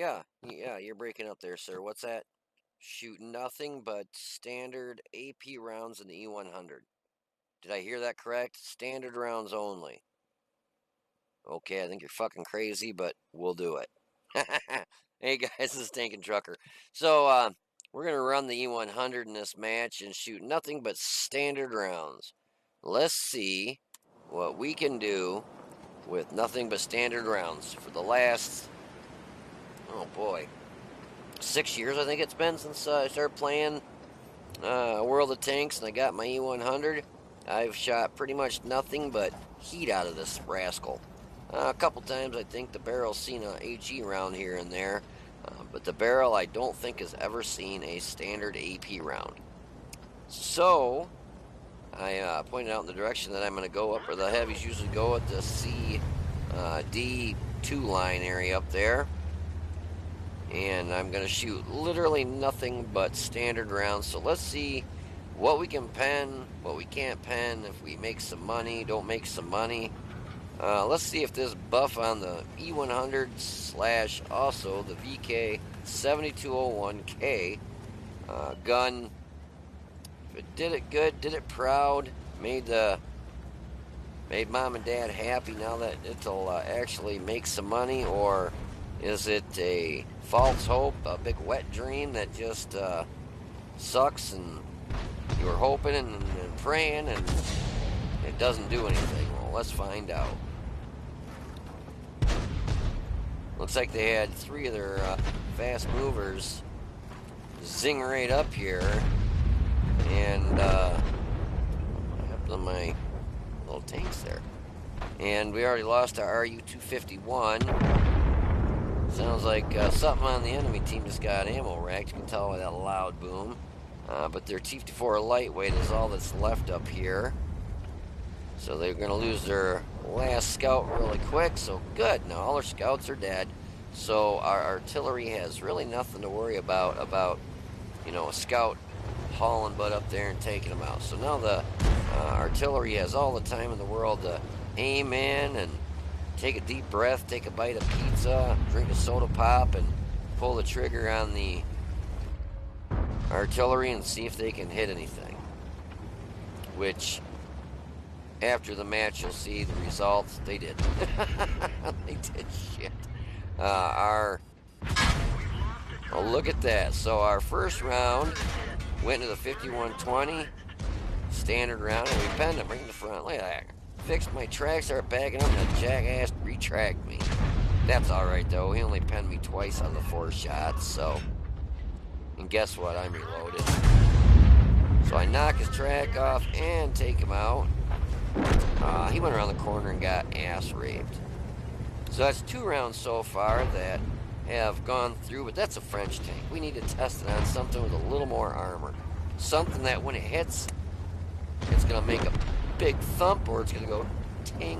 Yeah, you're breaking up there, sir. What's that? Shoot nothing but standard AP rounds in the E-100. Did I hear that correct? Standard rounds only. Okay, I think you're fucking crazy, but we'll do it. Hey guys, this is Tankin' Trucker. So, we're gonna run the E-100 in this match and shoot nothing but standard rounds. Let's see what we can do with nothing but standard rounds for the last, oh boy, 6 years I think it's been since I started playing World of Tanks and I got my E-100. I've shot pretty much nothing but heat out of this rascal. A couple times I think the barrel's seen a HE round here and there, but the barrel I don't think has ever seen a standard AP round. So I pointed out in the direction that I'm going to go up where the heavies usually go at the D2 line area up there. And I'm going to shoot literally nothing but standard rounds. So let's see what we can pen, what we can't pen, if we make some money, don't make some money. Let's see if this buff on the E-100 / also the VK7201K gun, if it did it good, did it proud, made mom and dad happy now that it'll actually make some money, or is it a false hope, a big wet dream that just sucks and you were hoping and praying and it doesn't do anything? Well, let's find out. Looks like they had 3 of their fast movers zing right up here, and up on my little tanks there. And we already lost our RU-251. Sounds like something on the enemy team just got ammo racked. You can tell by that loud boom. But their T-54 lightweight is all that's left up here. So they're going to lose their last scout really quick. So good. Now all our scouts are dead. So our artillery has really nothing to worry about, you know, a scout hauling butt up there and taking them out. So now the artillery has all the time in the world to aim in and take a deep breath, take a bite of pizza, drink a soda pop, and pull the trigger on the artillery and see if they can hit anything. Which, after the match, you'll see the results. They did. They did shit. Oh, look at that. So our first round went into the 5120 standard round, and we penned them right in the front. Look at that. Fixed my track, started backing up, and the jackass retracked me. That's alright though. He only penned me twice on the 4 shots, so. And guess what? I'm reloaded. So I knock his track off and take him out. He went around the corner and got ass raped. So that's 2 rounds so far that have gone through, but that's a French tank. We need to test it on something with a little more armor. Something that when it hits, it's going to make a big thump, or it's going to go ting.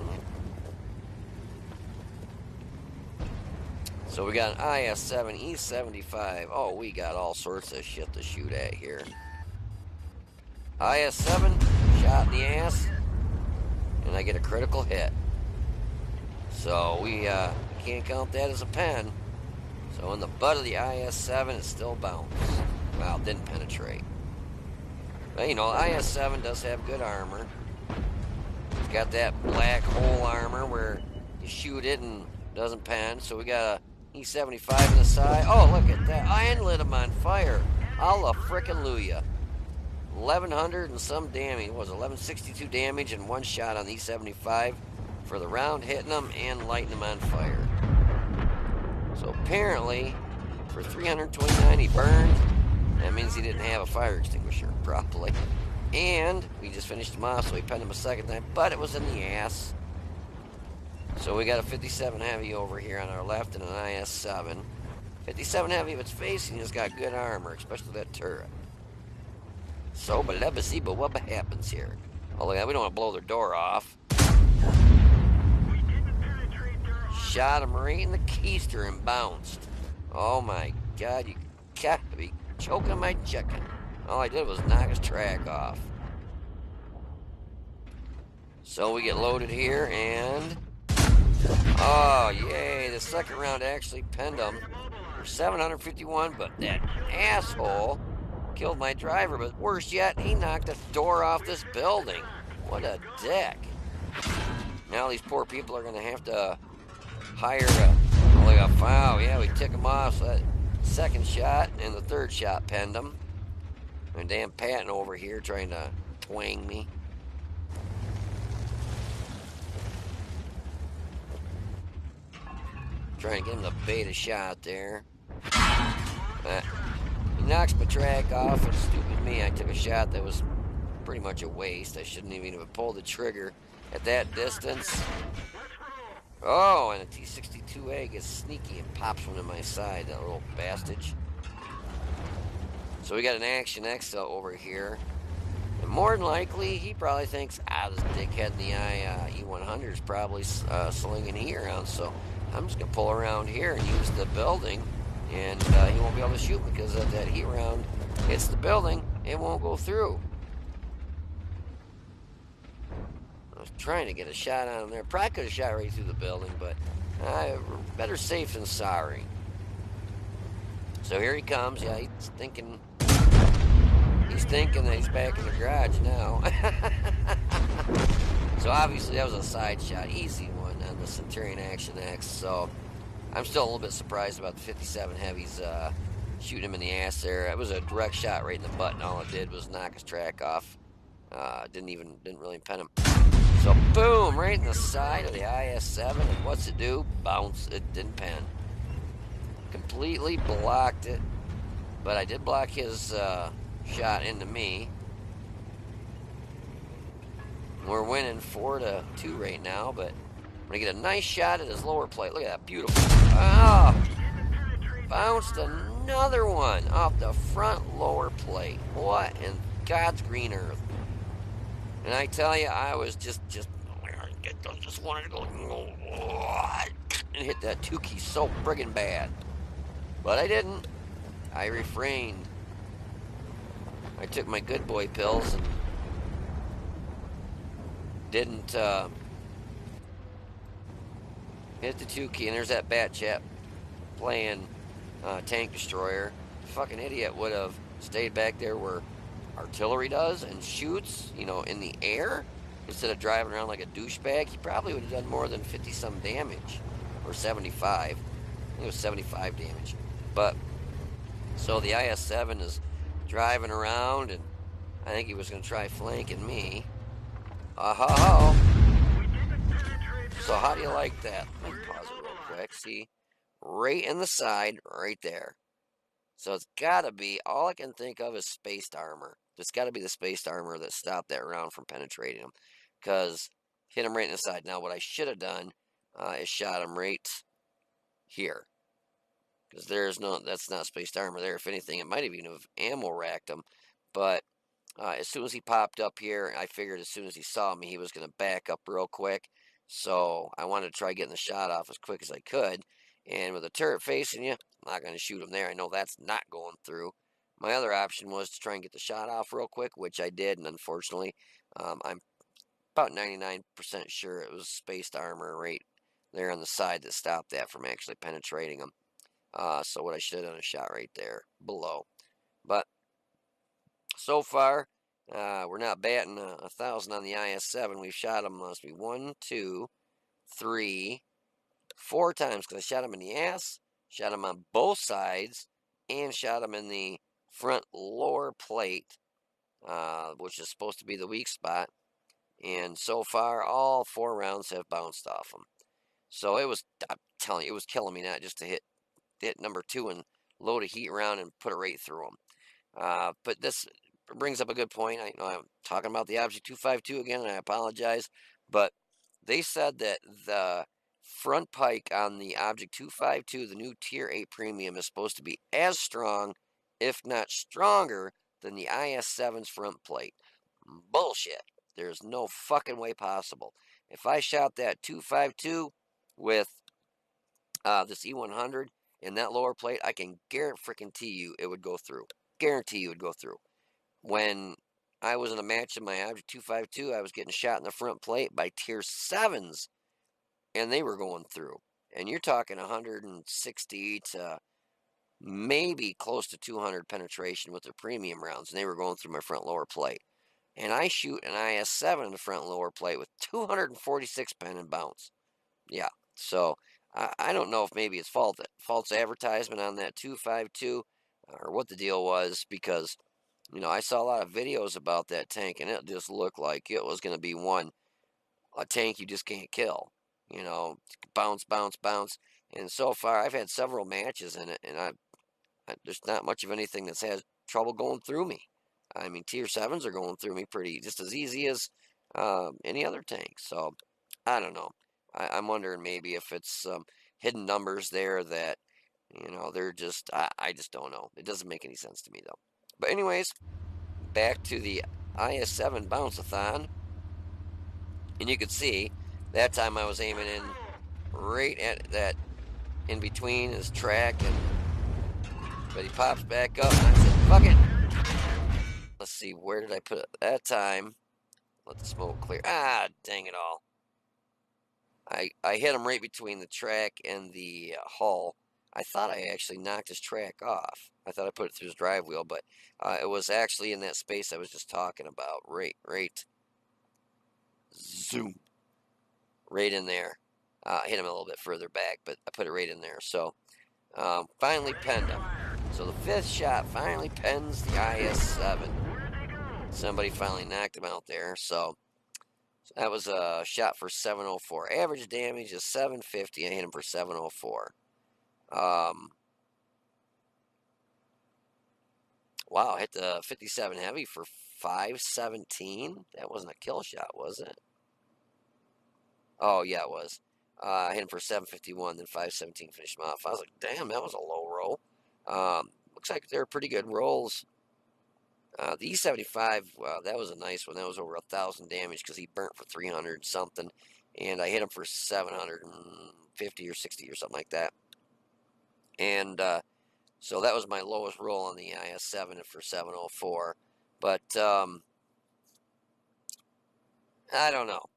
So we got an IS-7 E-75. Oh, we got all sorts of shit to shoot at here. IS-7, shot in the ass, and I get a critical hit. So we can't count that as a pen. So in the butt of the IS-7, it still bounced. Well, it didn't penetrate. But you know, IS-7 does have good armor. It's got that black hole armor where you shoot it and it doesn't pen. So we got a E-75 in the side. Oh, look at that. I lit him on fire. Allah frickin' Luya. 1,100 and some damage. It was 1,162 damage and 1 shot on the E-75 for the round hitting him and lighting him on fire. So apparently, for 329 he burned. That means he didn't have a fire extinguisher properly. And we just finished him off, so we penned him a second time, but it was in the ass. So we got a 57 heavy over here on our left and an IS-7. 57 heavy, if it's facing, has got good armor, especially that turret. So, but what happens here? Oh, look, we don't want to blow their door off. Shot him right in the keister and bounced. Oh my God, you got to be choking my chicken. All I did was knock his track off. So we get loaded here and... oh, yay, the second round actually penned him. for 751, but that asshole killed my driver. But worse yet, he knocked the door off this building. What a dick. Now these poor people are going to have to hire wow, yeah, we took him off. So that second shot and the third shot penned him. And damn Patton over here trying to twang me. Trying to get him to bait a shot there. He knocks my track off, and stupid me, I took a shot that was pretty much a waste. I shouldn't even have pulled the trigger at that distance. Oh, and a T-62A gets sneaky and pops one in my side, that little bastard. So we got an Action X over here. And more than likely, he probably thinks, this dickhead in the E-100 is probably slinging E around, so I'm just going to pull around here and use the building, and he won't be able to shoot because if that heat round hits the building, it won't go through. I was trying to get a shot on him there. Probably could have shot right through the building, but better safe than sorry. So here he comes. Yeah, he's thinking that he's back in the garage now. So obviously that was a side shot, easy one on the Centurion Action X. So I'm still a little bit surprised about the 57 Heavies shooting him in the ass there. It was a direct shot right in the butt, and all it did was knock his track off. Didn't really pen him. So boom, right in the side of the IS-7, and what's it do? Bounce. It didn't pen. Completely blocked it, but I did block his shot into me. We're winning 4-2 right now, but I'm gonna get a nice shot at his lower plate. Look at that, beautiful. Bounced another one off the front lower plate. What in God's green earth? And I tell you, I was just wanted to go and hit that 2 key so friggin' bad. But I didn't. I refrained. I took my good boy pills and didn't hit the 2 key. And there's that bat chap playing Tank Destroyer. Fucking idiot would have stayed back there where artillery does and shoots, in the air instead of driving around like a douchebag. He probably would have done more than 50 some damage, or 75. I think it was 75 damage. But so the IS-7 is driving around, and I think he was going to try flanking me. So how do you like that? Let me pause it real quick. See, right in the side, right there. So it's got to be, all I can think of is spaced armor. It's got to be the spaced armor that stopped that round from penetrating him, because hit him right in the side. Now what I should have done is shot him right here, because that's not spaced armor there. If anything, it might have even have ammo racked him. But as soon as he popped up here, I figured as soon as he saw me, he was going to back up real quick. So I wanted to try getting the shot off as quick as I could. And with a turret facing you, I'm not going to shoot him there. I know that's not going through. My other option was to try and get the shot off real quick, which I did. And unfortunately, I'm about 99% sure it was spaced armor right there on the side that stopped that from actually penetrating him. So what I should have done is shot right there below. But so far, we're not batting 1,000 on the IS-7. We've shot him, must be 1, 2, 3, 4 times, because I shot him in the ass, shot him on both sides, and shot him in the front lower plate, which is supposed to be the weak spot. And so far, all 4 rounds have bounced off him. So I'm telling you, it was killing me not just to hit number 2 and load a heat round and put it right through him. But this brings up a good point. I'm talking about the Object 252 again, and I apologize, but they said that the front pike on the Object 252, the new Tier 8 Premium, is supposed to be as strong, if not stronger, than the IS-7's front plate. Bullshit. There's no fucking way possible. If I shot that 252 with this E-100 in that lower plate, I can guarantee you it would go through. Guarantee you it would go through. When I was in a match in my Object 252, I was getting shot in the front plate by Tier 7s, and they were going through. And you're talking 160 to maybe close to 200 penetration with their premium rounds, and they were going through my front lower plate. And I shoot an IS-7 in the front lower plate with 246 pen and bounce. Yeah, so I don't know if maybe it's false advertisement on that 252 or what the deal was, because I saw a lot of videos about that tank, and it just looked like it was going to be a tank you just can't kill. Bounce, bounce, bounce. And so far, I've had several matches in it, and there's not much of anything that's had trouble going through me. I mean, tier 7s are going through me pretty just as easy as any other tank. So I don't know. I'm wondering maybe if it's hidden numbers there that they're just I just don't know. It doesn't make any sense to me though. But anyways, back to the IS-7 bounce-a-thon, and you could see that time I was aiming in right at that in between his track, but he pops back up, and I said, "Fuck it." Let's see, where did I put it that time? Let the smoke clear. Ah, dang it all. I hit him right between the track and the hull. I thought I actually knocked his track off. I thought I put it through his drive wheel, but it was actually in that space I was just talking about. Right, zoom, right in there. Hit him a little bit further back, but I put it right in there. So finally penned him. So the 5th shot finally pens the IS-7. Somebody finally knocked him out there. So that was a shot for 704. Average damage is 750. I hit him for 704. Wow, I hit the 57 heavy for 517. That wasn't a kill shot, was it? Oh, yeah, it was. I hit him for 751, then 517 finished him off. I was like, damn, that was a low roll. Looks like they're pretty good rolls. The E-75, that was a nice one. That was over 1,000 damage because he burnt for 300 something, and I hit him for 750 or 60 or something like that. And so that was my lowest roll on the IS-7 for 704. But I don't know.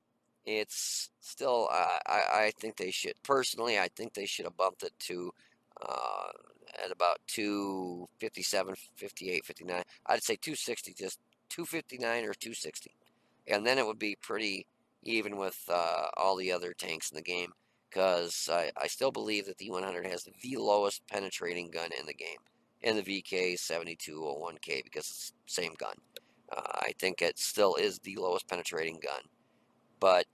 It's still, I think they should, personally, I think they should have bumped it to at about 257, 58, 59. I'd say 260, just 259 or 260. And then it would be pretty even with all the other tanks in the game, because I still believe that the E-100 has the lowest penetrating gun in the game, in the VK7201K, because it's the same gun. I think it still is the lowest penetrating gun. But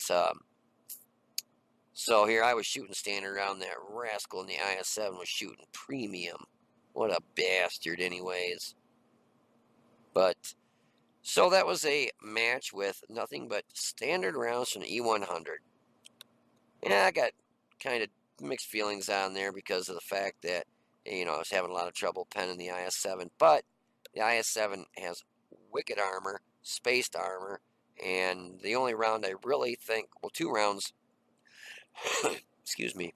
so here I was shooting standard around, that rascal in the IS-7 was shooting premium. What a bastard, anyways. But so that was a match with nothing but standard rounds from the E-100. Yeah, I got kind of mixed feelings on there because of the fact that I was having a lot of trouble penning the IS-7, but the IS-7 has wicked armor, spaced armor, and the only round I really think, well, 2 rounds, excuse me,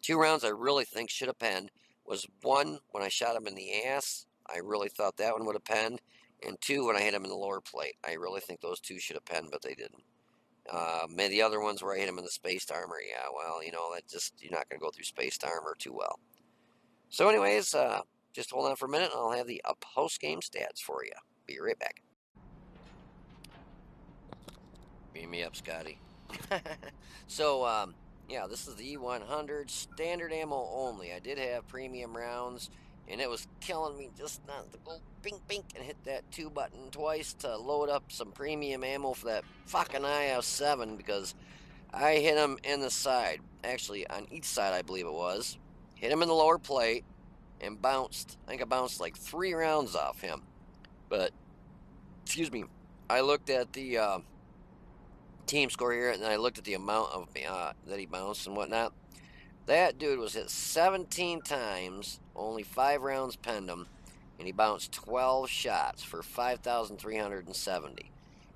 2 rounds I really think should have penned was 1 when I shot him in the ass. I really thought that one would have penned, and 2 when I hit him in the lower plate. I really think those 2 should have penned, but they didn't. The other ones where I hit him in the spaced armor, yeah, well, that just, you're not going to go through spaced armor too well. So anyways, just hold on for a minute, and I'll have the post-game stats for you. Be right back. Beam me up, Scotty. So, yeah, this is the E-100, standard ammo only. I did have premium rounds, and it was killing me just not to go bink bink and hit that 2 button twice to load up some premium ammo for that fucking IS-7, because I hit him in the side, actually on each side I believe it was, hit him in the lower plate, and bounced, I think I bounced like 3 rounds off him. But, excuse me, I looked at the team score here, and I looked at the amount of that he bounced and whatnot. That dude was hit 17 times, only 5 rounds penned him, and he bounced 12 shots for 5,370.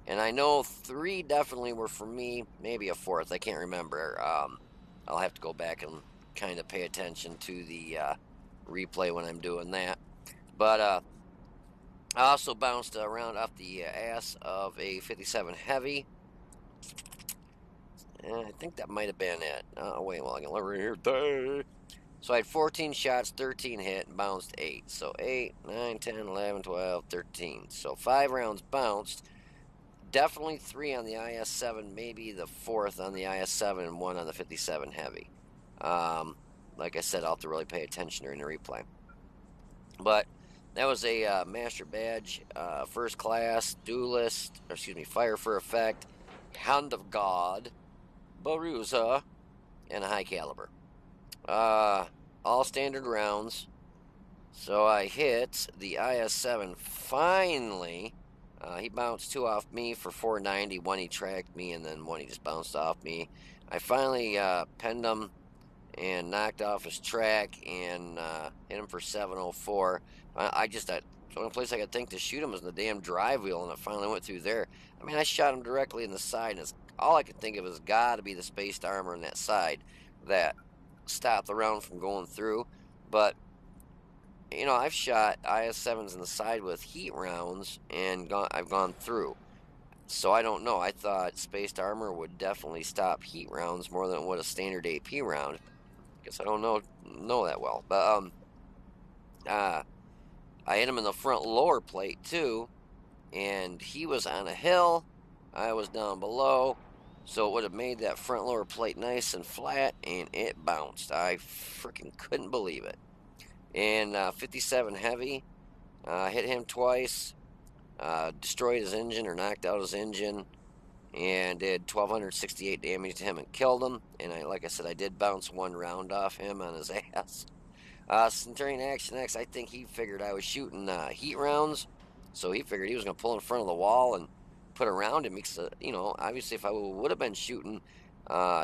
And I know 3 definitely were for me, maybe a 4th, I can't remember. I'll have to go back and kind of pay attention to the replay when I'm doing that. But I also bounced a round off the ass of a 57 heavy. And I think that might have been it. Oh, wait, well, I can look right here. So I had 14 shots, 13 hit, and bounced 8. So 8, 9, 10, 11, 12, 13. So 5 rounds bounced. Definitely 3 on the IS-7, maybe the 4th on the IS-7, and 1 on the 57 Heavy. Like I said, I'll have to really pay attention during the replay. But that was a Master Badge, First Class, Duelist, or excuse me, Fire for Effect, Hand of God, Baruza, and a High Caliber. All standard rounds. So I hit the IS-7 finally. He bounced 2 off me for 490. 1 he tracked me, and then 1 he just bounced off me. I finally penned him and knocked off his track and hit him for 704. The only place I could think to shoot him was the damn drive wheel, and it finally went through there. I mean, I shot him directly in the side, and all I could think of is got to be the spaced armor in that side that stopped the round from going through. But I've shot IS-7s in the side with heat rounds, and I've gone through. So I don't know. I thought spaced armor would definitely stop heat rounds more than it would a standard AP round. Guess I don't know that well. But I hit him in the front lower plate too, and he was on a hill. I was down below, so it would have made that front lower plate nice and flat, and it bounced. I freaking couldn't believe it. And 57 Heavy, hit him twice, destroyed his engine or knocked out his engine, and did 1,268 damage to him and killed him. And like I said, I did bounce 1 round off him on his ass. Centurion Action X, I think he figured I was shooting heat rounds, so he figured he was going to pull in front of the wall and put around him. Because, obviously if I would have been shooting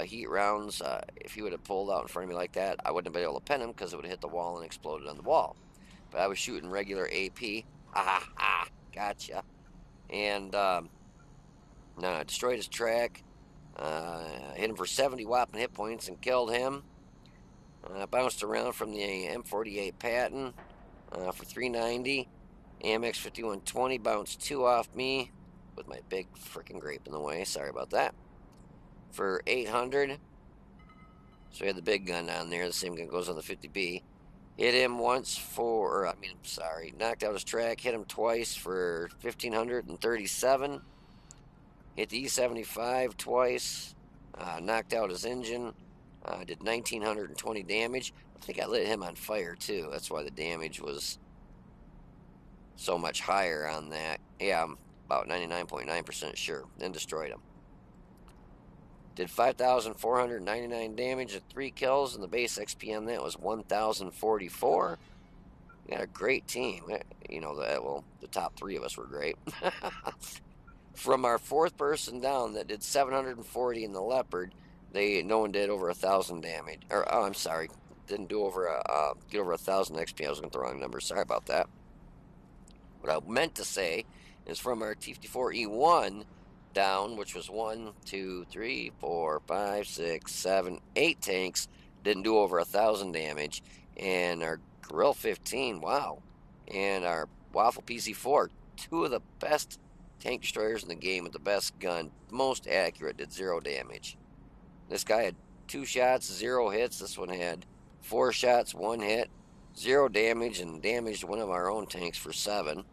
heat rounds, if he would have pulled out in front of me like that, I wouldn't have been able to pen him because it would have hit the wall and exploded on the wall. But I was shooting regular AP. Ha ha, gotcha. And destroyed his track, hit him for 70 whopping hit points and killed him. Bounced around from the M48 Patton for 390. AMX 5120 bounced 2 off me with my big freaking grape in the way. Sorry about that. For 800. So we had the big gun on there. The same gun goes on the 50B. Hit him once knocked out his track. Hit him twice for 1,537. Hit the E75 twice. Knocked out his engine. Did 1,920 damage. I think I lit him on fire too. That's why the damage was so much higher on that. Yeah, I'm about 99.9% sure. Then destroyed him. Did 5,499 damage at 3 kills, and the base XP on that was 1,044. We got a great team. The top 3 of us were great. From our 4th person down that did 740 in the Leopard, no one did over 1,000 damage. I'm sorry, didn't do get over 1,000 XP. I was looking at the wrong number. Sorry about that. What I meant to say is from our T-54 E-1 down, which was 1, 2, 3, 4, 5, 6, 7, 8 tanks, didn't do over 1,000 damage. And our Grill 15, wow. And our Waffle PC4, 2 of the best tank destroyers in the game with the best gun, most accurate, did 0 damage. This guy had 2 shots, 0 hits. This one had 4 shots, 1 hit, 0 damage, and damaged one of our own tanks for 7.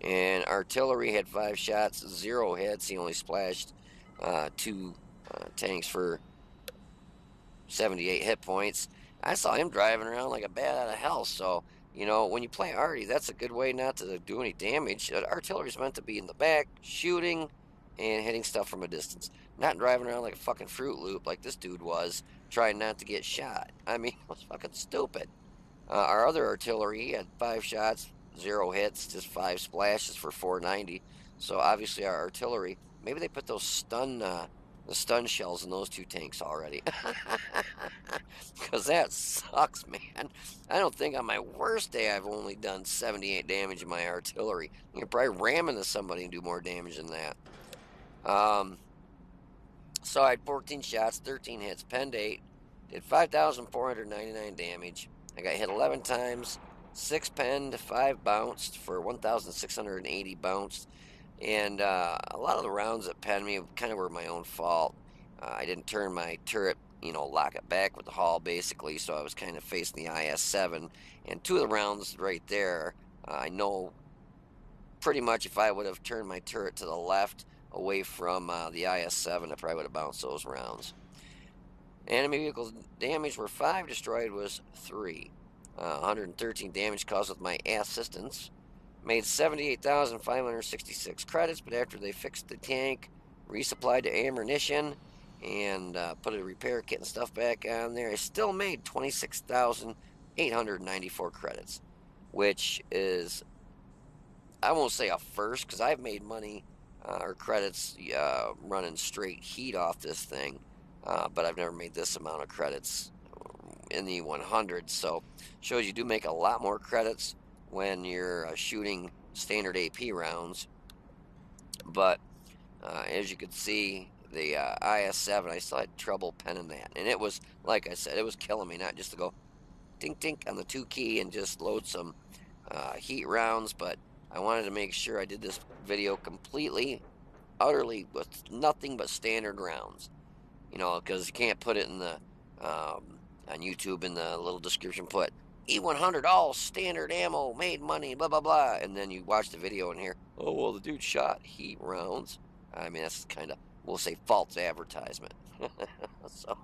And artillery had 5 shots, 0 hits. He only splashed 2 tanks for 78 hit points. I saw him driving around like a bat out of hell. So, when you play arty, that's a good way not to do any damage. Artillery is meant to be in the back, shooting and hitting stuff from a distance. Not driving around like a fucking Fruit Loop like this dude was, trying not to get shot. I mean, it was fucking stupid. Our other artillery, he had 5 shots, 0 hits, just 5 splashes for 490. So obviously our artillery, maybe they put those the stun shells in those 2 tanks already. Because that sucks, man. I don't think on my worst day I've only done 78 damage in my artillery. You can probably ram into somebody and do more damage than that. So I had 14 shots, 13 hits, penned 8, did 5,499 damage. I got hit 11 times, 6 penned, 5 bounced for 1,680 bounced. And a lot of the rounds that penned me kind of were my own fault. I didn't turn my turret, lock it back with the hull basically. So I was kind of facing the IS-7, and 2 of the rounds right there, I know pretty much if I would have turned my turret to the left away from the IS-7, I probably would have bounced those rounds. Enemy vehicles damage were 5, destroyed was 3. 113 damage caused with my assistance. Made 78,566 credits, but after they fixed the tank, resupplied the ammunition, and put a repair kit and stuff back on there, I still made 26,894 credits, which is, I won't say a first, because I've made money or credits running straight heat off this thing, but I've never made this amount of credits in the E-100. So shows you do make a lot more credits when you're shooting standard AP rounds. But as you can see, the IS-7, I still had trouble penning that, and it was, like I said, it was killing me, not just to go tink tink on the 2 key and just load some heat rounds, but I wanted to make sure I did this video completely, utterly with nothing but standard rounds, because you can't put it in the on YouTube in the little description, put E-100 all standard ammo, made money, blah blah blah, and then you watch the video and hear, oh well, the dude shot heat rounds. I mean, that's kind of, we'll say, false advertisement. So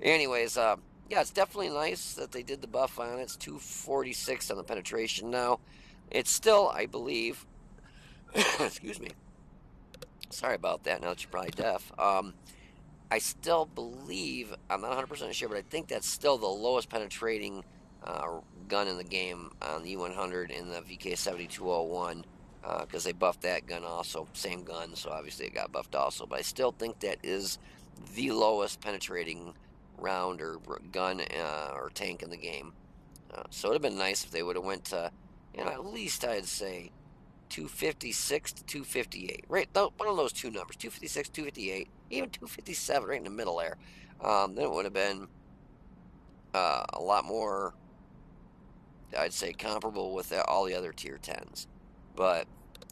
anyways, yeah, it's definitely nice that they did the buff on it. It's 246 on the penetration now. It's still, I believe, excuse me, sorry about that, now that you're probably deaf. I still believe, I'm not 100% sure, but I think that's still the lowest penetrating gun in the game on the E-100 in the VK7201, because they buffed that gun also, same gun, so obviously it got buffed also, but I still think that is the lowest penetrating round or gun or tank in the game. So it would have been nice if they would have went to, at least I'd say 256 to 258, right? One of those two numbers, 256, 258, even 257, right in the middle there. Then it would have been a lot more, I'd say, comparable with all the other tier 10s. But,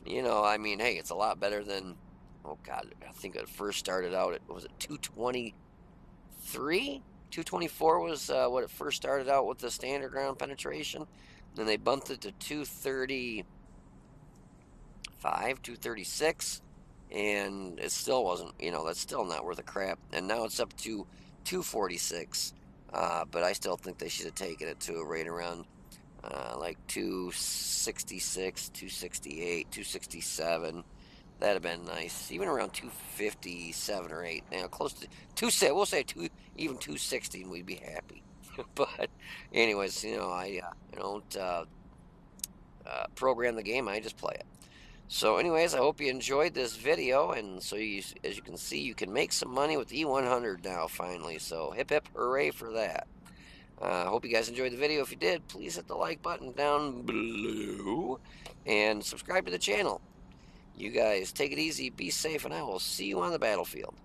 I mean, hey, it's a lot better than, oh God, I think it first started out at, was it 223? 224 was what it first started out with the standard round penetration. Then they bumped it to 230. 236, and it still wasn't, that's still not worth a crap. And now it's up to 246, but I still think they should have taken it to right around like 266, 268, 267. That'd have been nice. Even around 257 or 8, close to 2. We'll say 2, even 260, and we'd be happy. But anyways, I don't program the game. I just play it. So anyways, I hope you enjoyed this video, and so as you can see, you can make some money with the E-100 now, finally. So hip hip hooray for that. I hope you guys enjoyed the video. If you did, please hit the like button down below, and subscribe to the channel. You guys take it easy, be safe, and I will see you on the battlefield.